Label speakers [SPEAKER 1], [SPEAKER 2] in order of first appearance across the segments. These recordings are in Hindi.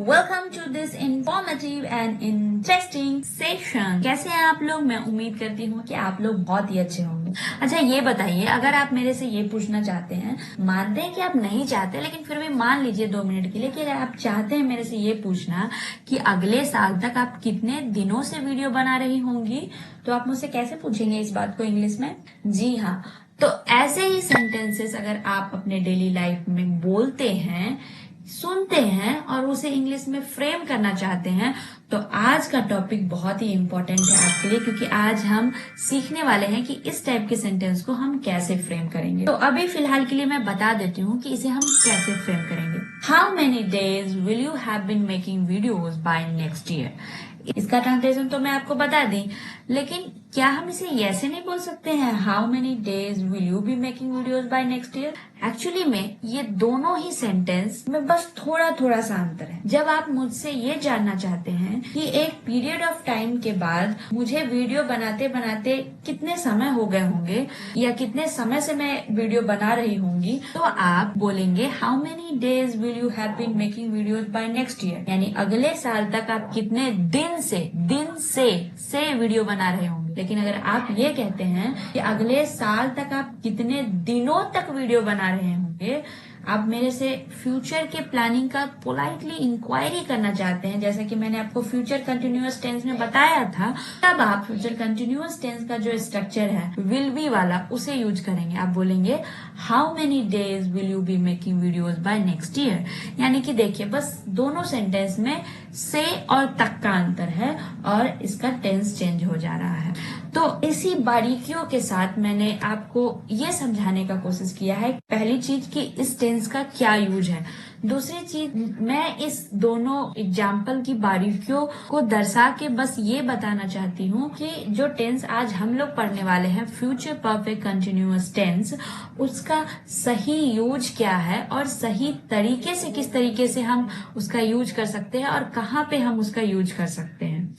[SPEAKER 1] Welcome to this informative and interesting session. कैसे हैं आप लोग? मैं उम्मीद करती हूँ कि आप लोग बहुत ही अच्छे होंगे। अच्छा, ये बताइए, अगर आप मेरे से ये पूछना चाहते हैं, मानते हैं कि आप नहीं चाहते, लेकिन फिर भी मान लीजिए 2 मिनट के लिए कि अगर आप चाहते हैं मेरे से ये पूछना कि अगले साल तक आप कितने दिनों से वीडियो बना रही होंगी, तो आप मुझसे कैसे पूछेंगे इस बात को इंग्लिश में? जी हाँ, तो ऐसे ही सेंटेंसेस अगर आप अपने डेली लाइफ में बोलते हैं, सुनते हैं और उसे इंग्लिश में फ्रेम करना चाहते हैं, तो आज का टॉपिक बहुत ही इम्पोर्टेंट है आपके लिए, क्योंकि आज हम सीखने वाले हैं कि इस टाइप के सेंटेंस को हम कैसे फ्रेम करेंगे। तो अभी फिलहाल के लिए मैं बता देती हूँ कि इसे हम कैसे फ्रेम करेंगे। How many days will you have been making videos by next year? इसका ट्रांसलेशन तो मैं आपको बता दी, लेकिन क्या हम इसे ऐसे नहीं बोल सकते हैं, how many days will you be making videos by next year? Actually में ये दोनों ही सेंटेंस में बस थोड़ा थोड़ा सा अंतर है। जब आप मुझसे ये जानना चाहते हैं कि एक पीरियड ऑफ टाइम के बाद मुझे वीडियो बनाते बनाते कितने समय हो गए होंगे या कितने समय से मैं वीडियो बना रही होंगी, तो आप बोलेंगे how many days will you have been making videos by next year, यानी अगले साल तक आप कितने दिन से वीडियो बना रहे होंगे। लेकिन अगर आप ये कहते हैं कि अगले साल तक आप कितने दिनों तक वीडियो बना रहे होंगे, आप मेरे से फ्यूचर के प्लानिंग का पोलाइटली इंक्वायरी करना चाहते हैं, जैसा कि मैंने आपको फ्यूचर कंटिन्यूअस टेंस में बताया था, तब आप फ्यूचर कंटिन्यूअस टेंस का जो स्ट्रक्चर है विल बी वाला, उसे यूज करेंगे। आप बोलेंगे how many days will you be making videos by next year, यानी कि देखिए बस दोनों सेंटेंस में से और तक का अंतर है और इसका टेंस चेंज हो जा रहा है। तो इसी बारीकियों के साथ मैंने आपको ये समझाने का कोशिश किया है, पहली चीज कि इस टेंस का क्या यूज है, दूसरी चीज मैं इस दोनों एग्जाम्पल की बारीकियों को दर्शा के बस ये बताना चाहती हूँ कि जो टेंस आज हम लोग पढ़ने वाले हैं, फ्यूचर परफेक्ट कंटिन्यूअस टेंस, उसका सही यूज क्या है और सही तरीके से किस तरीके से हम उसका यूज कर सकते हैं और कहाँ पे हम उसका यूज कर सकते हैं।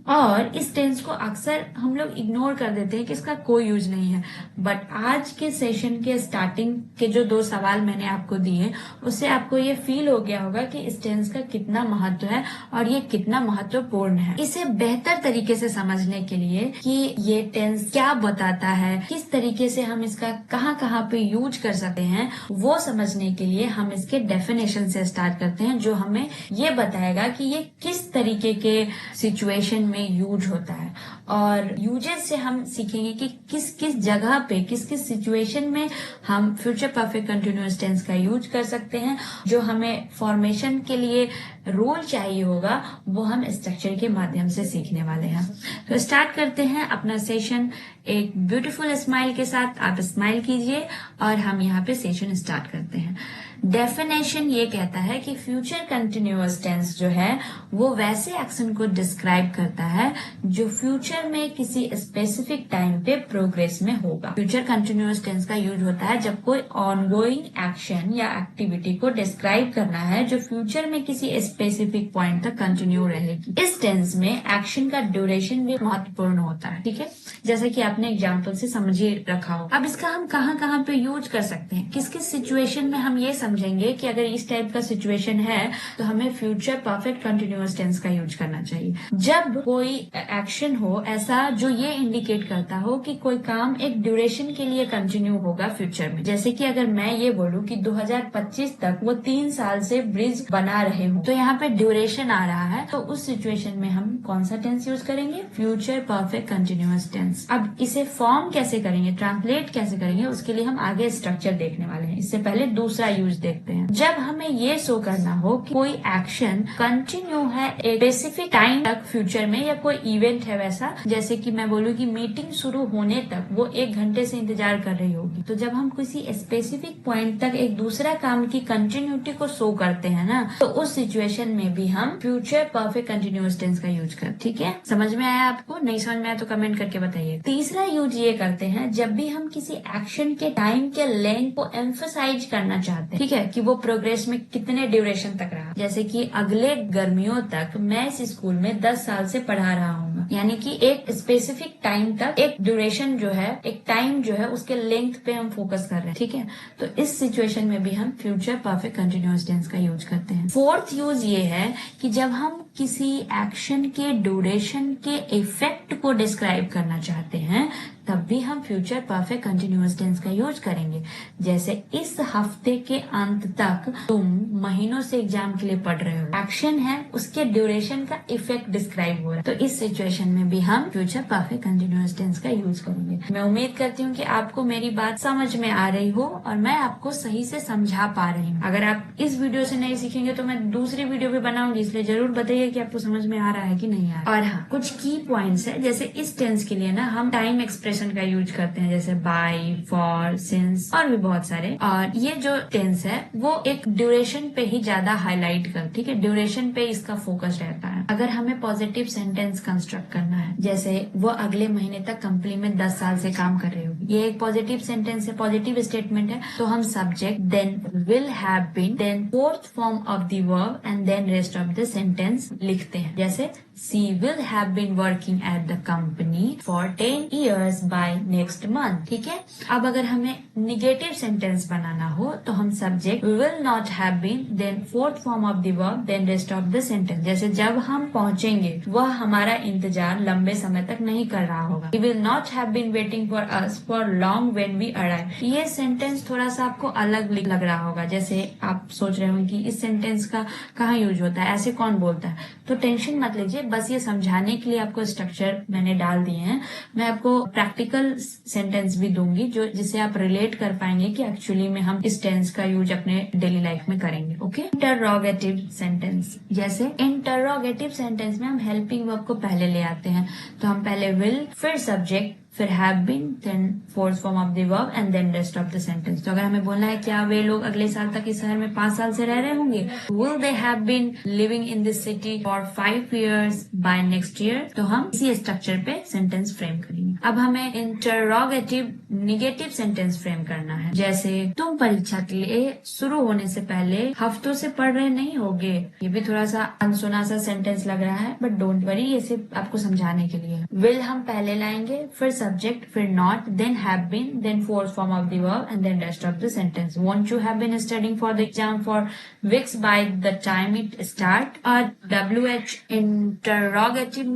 [SPEAKER 1] और इस टेंस को अक्सर हम लोग इग्नोर कर देते हैं कि इसका कोई यूज नहीं है, बट आज के सेशन के स्टार्टिंग के जो 2 सवाल मैंने आपको दिए, उससे आपको ये फील हो गया होगा कि इस टेंस का कितना महत्व है और ये कितना महत्वपूर्ण है। इसे बेहतर तरीके से समझने के लिए कि ये टेंस क्या बताता है, किस तरीके से हम इसका कहाँ कहाँ पे यूज कर सकते हैं, वो समझने के लिए हम इसके डेफिनेशन से स्टार्ट करते हैं, जो हमें ये बताएगा कि ये किस तरीके के सिचुएशन में यूज होता है। और यूजेस से हम सीखेंगे कि किस किस जगह पे, किस किस सिचुएशन में हम फ्यूचर परफेक्ट कंटिन्यूअस टेंस का यूज कर सकते हैं। जो हमें फॉर्मेशन के लिए रूल चाहिए होगा, वो हम स्ट्रक्चर के माध्यम से सीखने वाले हैं। तो स्टार्ट करते हैं अपना सेशन एक ब्यूटीफुल स्माइल के साथ। आप स्माइल कीजिए और हम यहाँ पे सेशन स्टार्ट करते हैं। डेफिनेशन ये कहता है कि फ्यूचर कंटिन्यूअस टेंस जो है वो वैसे एक्शन को डिस्क्राइब करता है जो फ्यूचर में किसी स्पेसिफिक टाइम पे प्रोग्रेस में होगा। फ्यूचर कंटिन्यूअस टेंस का यूज होता है जब कोई ऑनगोइंग एक्शन या एक्टिविटी को डिस्क्राइब करना है जो फ्यूचर में किसी स्पेसिफिक पॉइंट तक कंटिन्यू रहेगी। इस टेंस में एक्शन का ड्यूरेशन भी महत्वपूर्ण होता है, ठीक है, जैसा कि आपने एग्जाम्पल से समझिए रखा हो। अब इसका हम कहाँ कहाँ पे यूज कर सकते हैं, किस किस सिचुएशन में हम ये समझेंगे कि अगर इस टाइप का सिचुएशन है तो हमें फ्यूचर परफेक्ट कंटिन्यूअस टेंस का यूज करना चाहिए। जब कोई एक्शन हो ऐसा जो ये इंडिकेट करता हो कि कोई काम एक ड्यूरेशन के लिए कंटिन्यू होगा फ्यूचर में, जैसे कि अगर मैं ये बोलूं कि 2025 तक वो 3 साल से ब्रिज बना रहे हूँ, तो यहाँ पे ड्यूरेशन आ रहा है, तो उस सिचुएशन में हम कौन सा टेंस यूज करेंगे? Future perfect continuous tense. अब इसे फॉर्म कैसे करेंगे, ट्रांसलेट कैसे करेंगे, उसके लिए हम आगे स्ट्रक्चर देखने वाले हैं। इससे पहले दूसरा यूज देखते हैं। जब हमें ये शो करना हो कि कोई एक्शन कंटिन्यू है एक स्पेसिफिक टाइम तक फ्यूचर में, या कोई इवेंट है वैसा, जैसे कि मैं बोलूँ कि मीटिंग शुरू होने तक वो 1 घंटे से इंतजार कर रही होगी, तो जब हम किसी स्पेसिफिक पॉइंट तक एक दूसरा काम की कंटिन्यूटी को शो करते हैं ना, तो उस सिचुएशन में भी हम फ्यूचर परफेक्ट कंटिन्यूअस टेंस का यूज करते हैं। ठीक है, समझ में आया आपको? नहीं समझ में आया तो कमेंट करके बताइए। तीसरा यूज ये करते हैं जब भी हम किसी एक्शन के टाइम के लेंथ को एम्फसाइज करना चाहते हैं, ठीक है, कि वो प्रोग्रेस में कितने ड्यूरेशन तक रहा। जैसे कि अगले गर्मियों तक मैं इस स्कूल में 10 साल से पढ़ा रहा हूँ, यानी कि एक स्पेसिफिक टाइम तक एक ड्यूरेशन जो है, एक टाइम जो है, उसके लेंथ पे हम फोकस कर रहे हैं। ठीक है, तो इस सिचुएशन में भी हम फ्यूचर परफेक्ट कंटिन्यूअस टेंस का यूज करते हैं। फोर्थ यूज सपोज ये है कि जब हम किसी एक्शन के ड्यूरेशन के इफेक्ट को डिस्क्राइब करना चाहते हैं तब भी हम फ्यूचर परफेक्ट कंटिन्यूअस टेंस का यूज करेंगे। जैसे इस हफ्ते के अंत तक तुम महीनों से एग्जाम के लिए पढ़ रहे हो, एक्शन है, उसके ड्यूरेशन का इफेक्ट डिस्क्राइब हो रहा है, तो इस सिचुएशन में भी हम फ्यूचर परफेक्ट कंटिन्यूअस टेंस का यूज करेंगे। मैं उम्मीद करती हूँ कि आपको मेरी बात समझ में आ रही हो और मैं आपको सही से समझा पा रही हूँ। अगर आप इस वीडियो से नहीं सीखेंगे तो मैं दूसरी वीडियो भी बनाऊंगी, इसलिए जरूर बताइए कि आपको समझ में आ रहा है कि नहीं आ रहा। और हाँ, कुछ की पॉइंट्स है, जैसे इस टेंस के लिए ना हम टाइम एक्सप्रेशन का यूज करते हैं, जैसे बाय, फॉर, सिंस और भी बहुत सारे। और ये जो टेंस है वो एक ड्यूरेशन पे ही ज्यादा हाईलाइट कर, ठीक है, ड्यूरेशन पे इसका फोकस रहता है। अगर हमें पॉजिटिव सेंटेंस कंस्ट्रक्ट करना है, जैसे वो अगले महीने तक कंपनी में 10 साल से काम कर रही होगी, ये एक पॉजिटिव सेंटेंस है, पॉजिटिव स्टेटमेंट है, तो हम subject, then will have been, then fourth form of the verb and then rest of the sentence लिखते हैं। जैसे she will have been working at the company for 10 years by next month, ठीक है। अब अगर हमें निगेटिव सेंटेंस बनाना हो तो हम subject will not have been, then fourth form of the verb, then rest of the sentence। जैसे जब हम पहुंचेंगे वह हमारा इंतजार लंबे समय तक नहीं कर रहा होगा। He will not have been waiting for us for long when we arrive। ये सेंटेंस थोड़ा सा आपको अलग लग रहा होगा, जैसे आप सोच रहे होंगे कि इस सेंटेंस का कहाँ यूज होता है, ऐसे कौन बोलता है, तो टेंशन मत लीजिए, बस ये समझाने के लिए आपको स्ट्रक्चर मैंने डाल दिए हैं। मैं आपको प्रैक्टिकल सेंटेंस भी दूंगी जो जिसे आप रिलेट कर पाएंगे कि एक्चुअली में हम इस टेंस का यूज अपने डेली लाइफ में करेंगे। ओके, इंटरोगेटिव सेंटेंस, जैसे इंटरोगेटिव सेंटेंस में हम हेल्पिंग वर्ब को पहले ले आते हैं, तो हम पहले विल, फिर सब्जेक्ट, फिर have been, then fourth form of the verb and then rest of the sentence. तो अगर हमें बोलना है क्या वे लोग अगले साल तक इस शहर में 5 साल से रह रहे होंगे, will they have been living in this city for 5 years by next year, तो हम इसी स्ट्रक्चर पे सेंटेंस फ्रेम करेंगे। अब हमें इंटरोगेटिव निगेटिव सेंटेंस फ्रेम करना है, जैसे तुम परीक्षा के लिए शुरू होने से पहले हफ्तों से पढ़ रहे नहीं होगे। ये भी थोड़ा सा अनसुना सा सेंटेंस लग रहा है, बट डोंट वरी, ये सिर्फ आपको समझाने के लिए। विल हम पहले लाएंगे, फिर सब्जेक्ट, फिर not, then have been, then fourth form of the verb and then rest of the sentence. Won't you have been studying for the exam for weeks by the time it start. और WH इंटरोगेटिव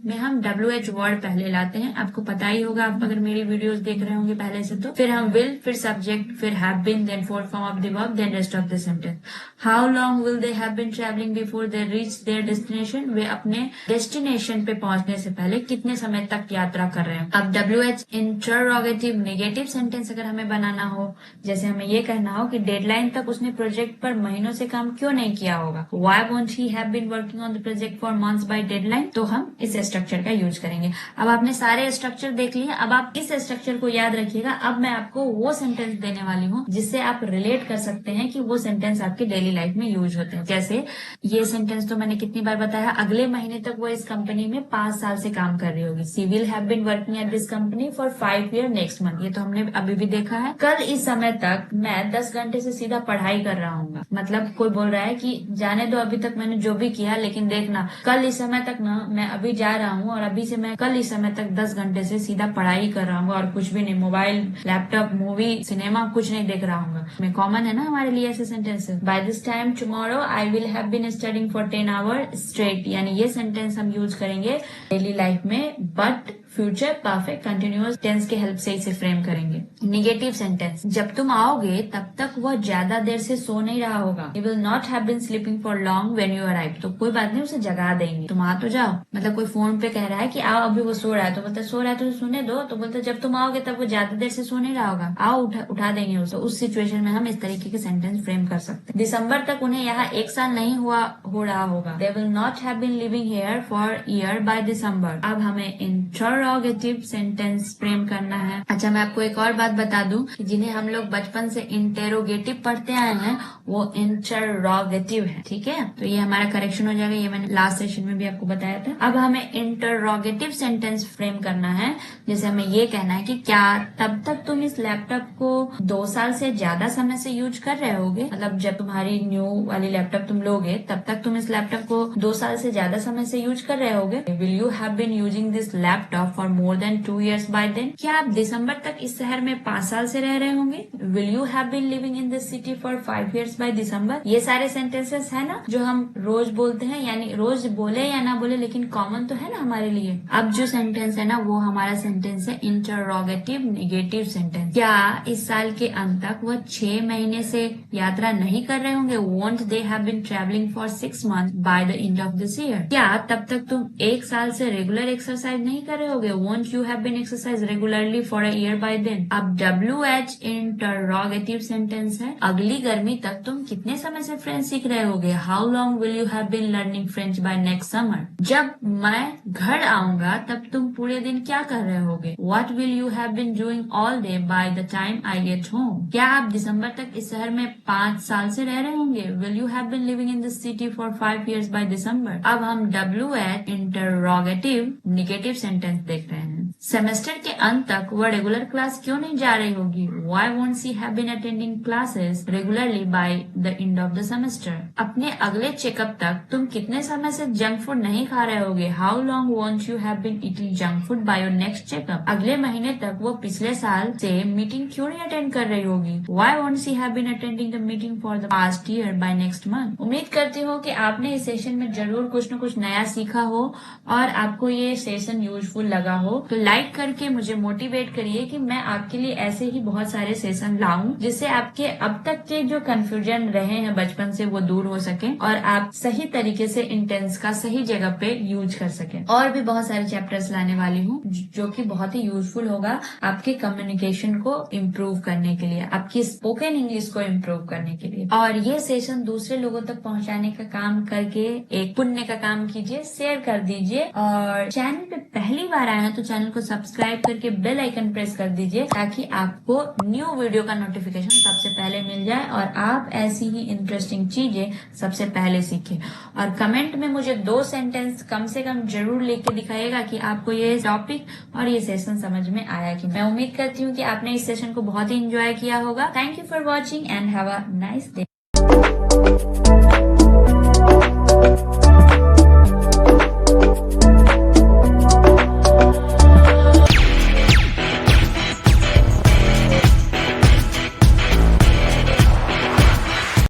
[SPEAKER 1] में हम WH वर्ड पहले लाते हैं, आपको पता ही होगा आप अगर मेरी वीडियोस देख रहे होंगे पहले से तो। फिर हम विल, फिर सब्जेक्ट, फिर have been, then fourth form of the verb, then rest of the sentence. How long will they have been travelling before they reach their destination. वे अपने डेस्टिनेशन पे पहुंचने से पहले कितने समय तक यात्रा कर रहे हैं। अब WH इंटरोगेटिव नेगेटिव सेंटेंस अगर हमें बनाना हो, जैसे हमें ये कहना हो कि डेडलाइन तक उसने प्रोजेक्ट पर महीनों से काम क्यों नहीं किया होगा, Why won't he have been working on the project for months by deadline, तो हम इस स्ट्रक्चर का यूज करेंगे। अब आपने सारे स्ट्रक्चर देख लिए, अब आप इस स्ट्रक्चर को याद रखिएगा। अब मैं आपको वो सेंटेंस देने वाली हूँ जिससे आप रिलेट कर सकते हैं कि वो सेंटेंस आपकी डेली लाइफ में यूज होते हैं। जैसे ये सेंटेंस तो मैंने कितनी बार बताया, अगले महीने तक वो इस कंपनी में 5 साल से काम कर रही होगी। She will have been working at this company for 5 years next month, ये तो हमने अभी भी देखा है। कल इस समय तक मैं 10 घंटे से सीधा पढ़ाई कर रहा हूँ, मतलब कोई बोल रहा है कि जाने दो, अभी तक मैंने जो भी किया, लेकिन देखना कल इस समय तक ना मैं अभी जा रहा हूँ और अभी से मैं कल इस समय तक 10 घंटे से सीधा पढ़ाई कर रहा हूँ और कुछ भी नहीं, मोबाइल, लैपटॉप, मूवी, सिनेमा कुछ नहीं देख रहा हूँ। मैं कॉमन है ना हमारे लिए ऐसे sentences. By this time tomorrow I will have been studying for 10 hours straight, यानी ये सेंटेंस हम यूज करेंगे डेली लाइफ में, but future perfect continuous tense के हेल्प से इसे फ्रेम करेंगे। निगेटिव सेंटेंस, जब तुम आओगे तब तक वह ज्यादा देर से सो नहीं रहा होगा। He will not have been sleeping for long when you arrive, तो कोई बात नहीं, उसे जगा देंगे, तुम आ तो जाओ। मतलब कोई फोन पे कह रहा है कि आओ, अभी वो सो रहा है, तो बोलता सो रहा है तो सोने दो, तो बोलता जब तुम आओगे तब वो ज्यादा देर से सो नहीं रहा होगा, आओ उठा देंगे उसे। उस सिचुएशन में हम इस तरीके के सेंटेंस फ्रेम कर सकते हैं। दिसंबर तक उन्हें यहाँ 1 साल नहीं हो रहा होगा। They will not have been living here for year by December। अब हमें इंटरोगेटिव सेंटेंस फ्रेम करना है। अच्छा, मैं आपको एक और बात बता दूं कि जिन्हें हम लोग बचपन से इंटेरोगेटिव पढ़ते आए हैं वो इंटरोगेटिव है, ठीक है। तो ये हमारा करेक्शन हो जाएगा, ये मैंने लास्ट सेशन में भी आपको बताया था। अब हमें इंटरोगेटिव सेंटेंस फ्रेम करना है, जैसे हमें ये कहना है कि क्या तब तक तुम इस लैपटॉप को 2 साल से ज्यादा समय से यूज कर रहे होगे, मतलब जब तुम्हारी न्यू वाली लैपटॉप तुम लोगे तब तक तुम इस लैपटॉप को 2 साल से ज्यादा समय से यूज कर रहे होगे। Will you have been using this laptop for more than 2 years by then? क्या आप दिसंबर तक इस शहर में 5 साल से रह रहे होंगे? Will you have been living in this city for 5 years by December? ये सारे सेंटेंसेस है ना जो हम रोज बोलते हैं, यानी रोज बोले या ना बोले लेकिन कॉमन तो है ना हमारे लिए। अब जो सेंटेंस है ना वो हमारा सेंटेंस है इंटरोगेटिव नेगेटिव सेंटेंस। क्या इस साल के अंत तक वह 6 महीने से यात्रा नहीं कर रहे होंगे? Won't they have been travelling for 6 months by the end of this year? क्या तब तक तुम 1 साल से रेगुलर एक्सरसाइज नहीं कर रहे होगे? Won't you have been exercise regularly for a year by then? अब WH इंटरोगेटिव सेंटेंस है। अगली गर्मी तक तुम कितने समय से फ्रेंच सीख रहे होगे? How long will you have been learning French by next summer? जब मैं घर आऊंगा तब तुम पूरे दिन क्या कर रहे होगे? What will you have been doing all day by the time I get home? क्या आप दिसंबर तक इस शहर में 5 साल से रह रहे होंगे? Will you have been living in this city for 5 years by December? अब हम WH इंटरोगेटिव नेगेटिव सेंटेंस देख रहे हैं। सेमेस्टर के अंत तक वह रेगुलर क्लास क्यों नहीं जा रही होगी? Why won't she have been attending classes regularly by the end of the semester? अपने अगले चेकअप तक तुम कितने समय से जंक फूड नहीं खा रहे होगे? How long won't you have been eating junk food by your next checkup? अगले महीने तक वो पिछले साल से मीटिंग क्यों नहीं अटेंड कर रही होगी? Why won't she have been attending the meeting for the past year by next month? उम्मीद करती हूँ कि आपने इस सेशन में जरूर कुछ न कुछ नया सीखा हो और आपको ये सेशन यूजफुल लगा हो। तो लाइक करके मुझे मोटिवेट करिए कि मैं आपके लिए ऐसे ही बहुत सारे सेशन लाऊं जिससे आपके अब तक के जो कंफ्यूजन रहे हैं बचपन से वो दूर हो सके और आप सही तरीके से इंटेंस का सही जगह पे यूज कर सके। और भी बहुत सारे चैप्टर्स लाने वाली हूँ जो कि बहुत ही यूजफुल होगा आपके कम्युनिकेशन को इम्प्रूव करने के लिए, आपकी स्पोकन इंग्लिश को इम्प्रूव करने के लिए। और ये सेशन दूसरे लोगों तक पहुँचाने का काम करके एक पुण्य का काम कीजिए, शेयर कर दीजिए और चैनल पे पहली बार आए हैं तो चैनल को सब्सक्राइब करके बेल आइकन प्रेस कर दीजिए ताकि आपको न्यू वीडियो का नोटिफिकेशन सबसे पहले मिल जाए और आप ऐसी ही इंटरेस्टिंग चीजें सबसे पहले सीखें। और कमेंट में मुझे 2 सेंटेंस कम से कम जरूर लिख के दिखाइएगा कि आपको ये टॉपिक और ये सेशन समझ में आया कि। मैं उम्मीद करती हूँ कि आपने इस सेशन को बहुत ही इंजॉय किया होगा। Thank you for watching and have a nice day.